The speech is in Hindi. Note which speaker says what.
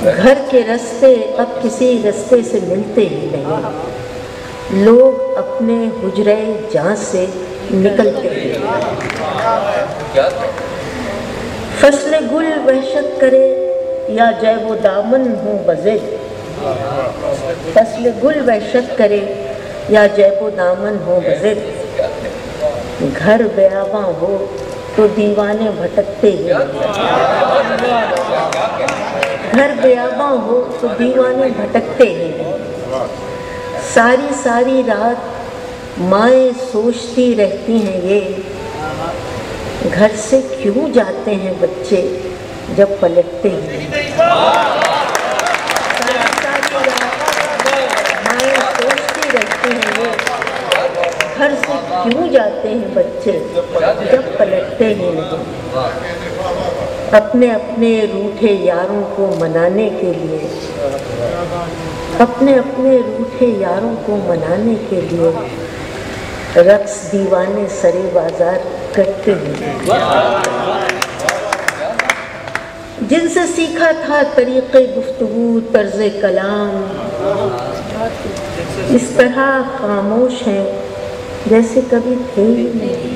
Speaker 1: घर के रास्ते अब किसी रास्ते से मिलते ही नहीं, लोग अपने हुजरे जहाँ से निकलते ही नहीं। फसले गुल वहशत करे या जय वो दामन हो बज़िद, फसले गुल वहशत करे या जय वो दामन हो बज़िद, घर बेआबा हो तो दीवाने भटकते ही, घर बेआबा हो तो दीवाने भटकते ही। सारी सारी रात माएँ सोचती रहती हैं ये, घर से क्यों जाते हैं बच्चे जब पलटते ही। सारी सारी रात माएँ सोचती रहती हैं ये, घर से क्यों जाते हैं बच्चे जब पलटते ही नहीं। अपने अपने रूठे यारों को मनाने के लिए, अपने अपने रूठे यारों को मनाने के लिए रक्स दीवाने सरे बाजार करते हैं। जिनसे सीखा था तरीक़े गुफ्तगू तर्ज़े कलाम, इस तरह खामोश हैं जैसे कभी थे ही नहीं।